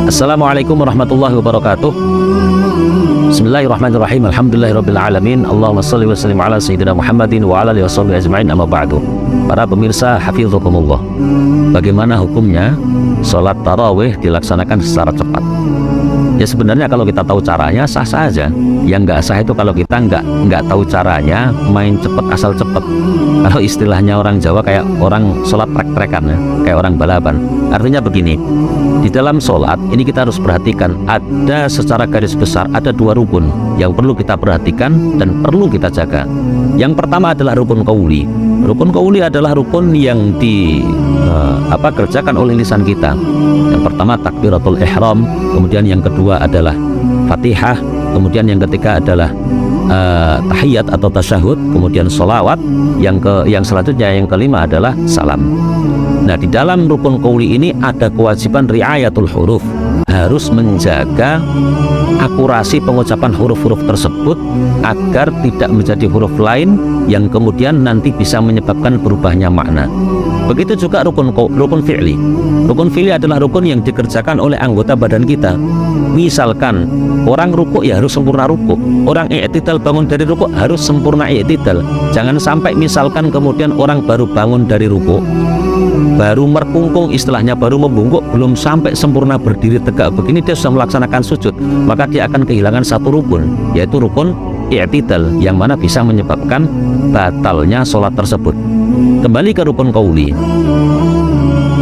Assalamualaikum warahmatullahi wabarakatuh. Bismillahirrahmanirrahim. Alhamdulillahirabbil alamin. Allahumma shalli wa sallim ala sayyidina Muhammadin wa ala alihi washabihi ajmain, amma ba'du. Para pemirsa hafizakumullah, bagaimana hukumnya sholat tarawih dilaksanakan secara cepat? Ya sebenarnya kalau kita tahu caranya sah-sah aja. Yang nggak sah itu kalau kita nggak tahu caranya, main cepet asal cepet. Kalau istilahnya orang Jawa kayak orang sholat trek-trekan ya, kayak orang balapan. Artinya begini, di dalam sholat ini kita harus perhatikan, ada secara garis besar ada dua rukun yang perlu kita perhatikan dan perlu kita jaga. Yang pertama adalah rukun qauli. Rukun qauli adalah rukun yang kerjakan oleh lisan kita. Yang pertama takbiratul ihram, kemudian yang kedua adalah Fatihah, kemudian yang ketiga adalah tahiyat atau tasyahud, kemudian sholawat, yang selanjutnya yang kelima adalah salam. Nah, di dalam rukun qauli ini ada kewajiban riayatul huruf, harus menjaga akurasi pengucapan huruf-huruf tersebut agar tidak menjadi huruf lain yang kemudian nanti bisa menyebabkan berubahnya makna. Begitu juga rukun fi'li. Rukun fi'li adalah rukun yang dikerjakan oleh anggota badan kita. Misalkan orang rukuk ya harus sempurna rukuk, orang i'tidal bangun dari rukuk harus sempurna i'tidal. Jangan sampai misalkan kemudian orang baru bangun dari rukuk, baru merkungkung, istilahnya baru membungkuk, belum sampai sempurna berdiri tegak begini dia sudah melaksanakan sujud, maka dia akan kehilangan satu rukun, yaitu rukun i'tidal, yang mana bisa menyebabkan batalnya sholat tersebut. Kembali ke rukun qauli,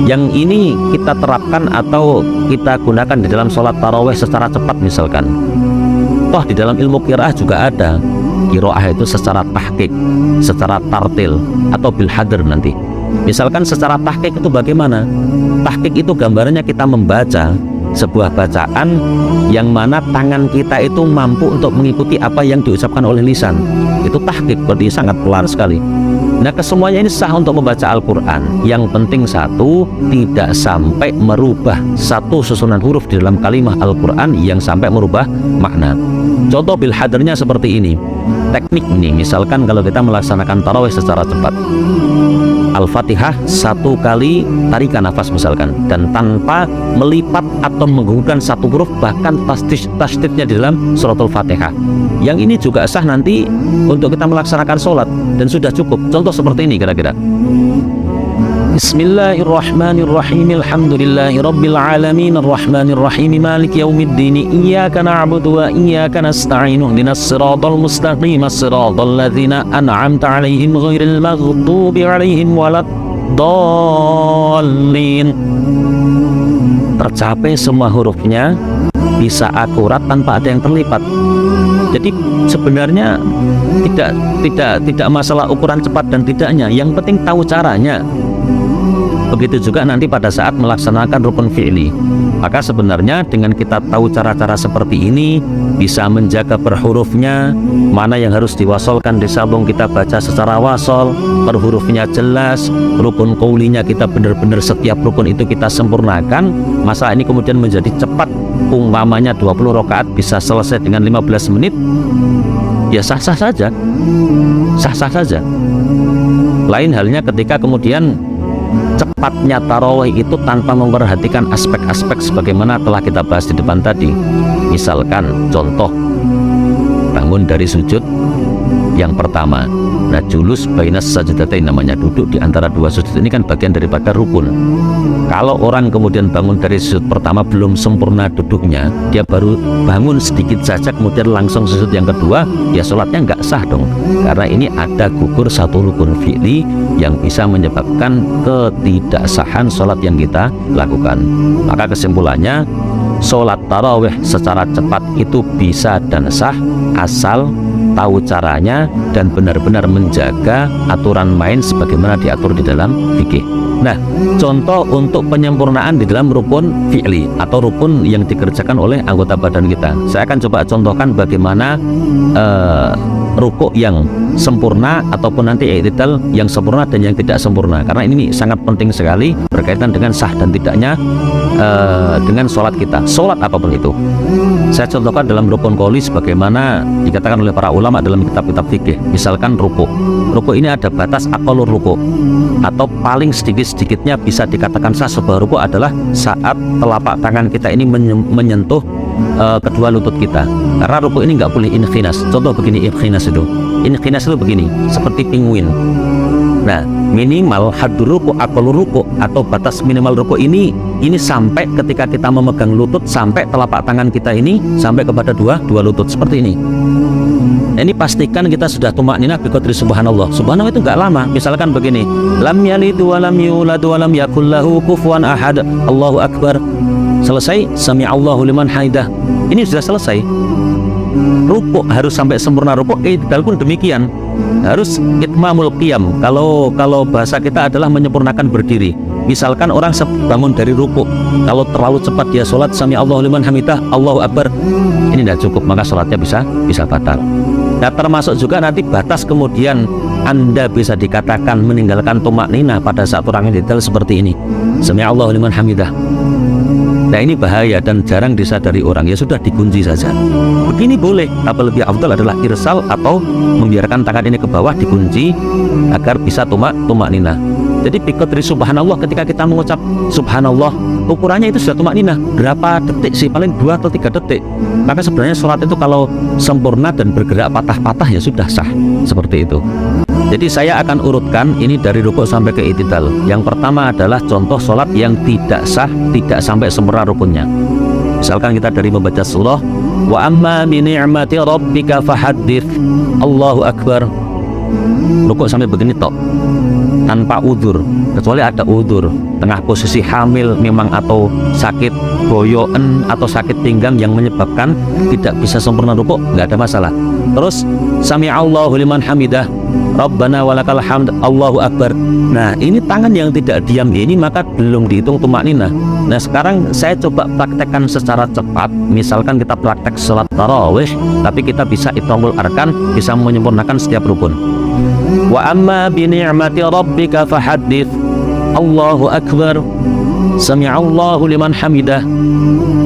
yang ini kita terapkan atau kita gunakan di dalam sholat tarawih secara cepat. Misalkan toh di dalam ilmu qiraah juga ada qiraah itu secara tahqiq, secara tartil atau bil hadr nanti. Misalkan secara tahqiq itu bagaimana? Tahqiq itu gambarannya kita membaca sebuah bacaan yang mana tangan kita itu mampu untuk mengikuti apa yang diucapkan oleh lisan. Itu tahqiq, berarti sangat pelan sekali. Nah, kesemuanya ini sah untuk membaca Al-Quran. Yang penting satu, tidak sampai merubah satu susunan huruf di dalam kalimat Al-Quran yang sampai merubah makna. Contoh bil hadarnya seperti ini. Teknik ini, misalkan kalau kita melaksanakan tarawih secara cepat, Al-Fatihah satu kali tarikan nafas misalkan, dan tanpa melipat atau menggugurkan satu huruf, bahkan tasdidnya di dalam suratul Fatihah. Yang ini juga sah nanti untuk kita melaksanakan sholat dan sudah cukup. Contoh seperti ini kira-kira. Bismillahirrahmanirrahim. Alhamdulillahirabbil alamin arrahmanirrahim maliki yaumiddin iyyaka na'budu wa iyyaka nasta'in ihdinas siratal mustaqim siratal ladzina an'amta 'alaihim ghairil maghdubi 'alaihim waladdallin. Tercapai semua hurufnya, bisa akurat tanpa ada yang terlipat. Jadi sebenarnya tidak masalah ukuran cepat dan tidaknya, yang penting tahu caranya. Begitu juga nanti pada saat melaksanakan rukun fi'li, maka sebenarnya dengan kita tahu cara-cara seperti ini bisa menjaga per hurufnya, mana yang harus diwasolkan disambung kita baca secara wasol, per hurufnya jelas, rukun qaulinya kita benar-benar setiap rukun itu kita sempurnakan. Masalah ini kemudian menjadi cepat, umpamanya 20 rakaat bisa selesai dengan 15 menit, ya sah-sah saja, sah-sah saja. Lain halnya ketika kemudian cepatnya tarawih itu tanpa memperhatikan aspek-aspek sebagaimana telah kita bahas di depan tadi. Misalkan contoh bangun dari sujud yang pertama, nah julus bainas sajdatain, namanya duduk di antara dua sujud, ini kan bagian daripada rukun. Kalau orang kemudian bangun dari sujud pertama belum sempurna duduknya, dia baru bangun sedikit saja kemudian langsung sujud yang kedua, ya sholatnya nggak sah dong, karena ini ada gugur satu rukun fi'li yang bisa menyebabkan ketidaksahan sholat yang kita lakukan. Maka kesimpulannya, sholat tarawih secara cepat itu bisa dan sah asal tahu caranya dan benar-benar menjaga aturan main sebagaimana diatur di dalam fikih. Nah, contoh untuk penyempurnaan di dalam rukun fi'li atau rukun yang dikerjakan oleh anggota badan kita, saya akan coba contohkan bagaimana rukuk yang sempurna ataupun nanti i'tidal yang sempurna dan yang tidak sempurna, karena ini sangat penting sekali berkaitan dengan sah dan tidaknya dengan sholat kita, sholat apapun itu. Saya contohkan dalam rukun qauli sebagaimana dikatakan oleh para ulama dalam kitab-kitab fikih. Misalkan ruku ini ada batas aqallur ruku, atau paling sedikit-sedikitnya bisa dikatakan sah sebuah ruku adalah saat telapak tangan kita ini menyentuh kedua lutut kita. Karena ruku ini nggak boleh inkhinas. Contoh begini, inkhinas itu begini, seperti penguin. Nah, minimal haddur ruku, aqallur ruku, atau batas minimal ruku ini sampai ketika kita memegang lutut, sampai telapak tangan kita ini sampai kepada dua lutut seperti ini. Nah, ini pastikan kita sudah tumakninah bi qadri subhanallah. Subhanallah itu nggak lama. Misalkan begini, lam yalid wa lam yulad wa lam yakul lahu kufuwan ahad, Allahu akbar. Selesai, sami'allahu liman hamidah. Ini sudah selesai. Rukuk harus sampai sempurna rukuk, i'tidal pun demikian. Harus itmamul qiyam. Kalau bahasa kita adalah menyempurnakan berdiri. Misalkan orang bangun dari rukuk, kalau terlalu cepat dia sholat sami'allahu liman hamidah, Allahu akbar, ini tidak cukup, maka sholatnya bisa batal. Nah, termasuk juga nanti batas kemudian Anda bisa dikatakan meninggalkan tumakninah pada saat orang i'tidal seperti ini, sami'allahu liman hamidah. Nah, ini bahaya dan jarang disadari orang. Ya sudah, dikunci saja. Begini boleh, tapi lebih afdal adalah irsal atau membiarkan tangan ini ke bawah dikunci agar bisa tumakninah. Jadi bi qadri subhanallah, ketika kita mengucap subhanallah, ukurannya itu sudah tumakninah. Berapa detik sih? Paling 2 atau 3 detik. Maka sebenarnya sholat itu kalau sempurna dan bergerak patah-patah ya sudah sah. Seperti itu. Jadi saya akan urutkan ini dari rukuk sampai ke i'tidal. Yang pertama adalah contoh sholat yang tidak sah, tidak sampai sempurna rukunnya. Misalkan kita dari membaca surah wa amma bi ni'mati rabbika fahaddits, Allahu akbar. Rukuk sampai begini tok, tanpa udzur, kecuali ada udzur, tengah posisi hamil memang, atau sakit boyoen atau sakit pinggang yang menyebabkan tidak bisa sempurna rukuk, nggak ada masalah. Terus sami'allahu liman hamidah, Rabbana walakal hamd, Allahu akbar. Nah, ini tangan yang tidak diam ini maka belum dihitung tumakninah. Nah, sekarang saya coba praktekkan secara cepat. Misalkan kita praktek salat tarawih, tapi kita bisa itmamul arkan, bisa menyempurnakan setiap rukun. Wa amma bi ni'mati rabbika fahaddits, Allahu akbar, sami'allahu liman hamidah,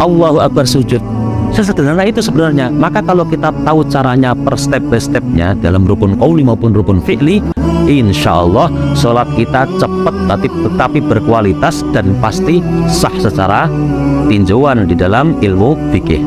Allahu akbar, sujud. Sesederhana itu sebenarnya. Maka kalau kita tahu caranya per step by stepnya dalam rukun qauli maupun rukun fi'li, insya Allah sholat kita cepat tetapi berkualitas dan pasti sah secara tinjauan di dalam ilmu fikih.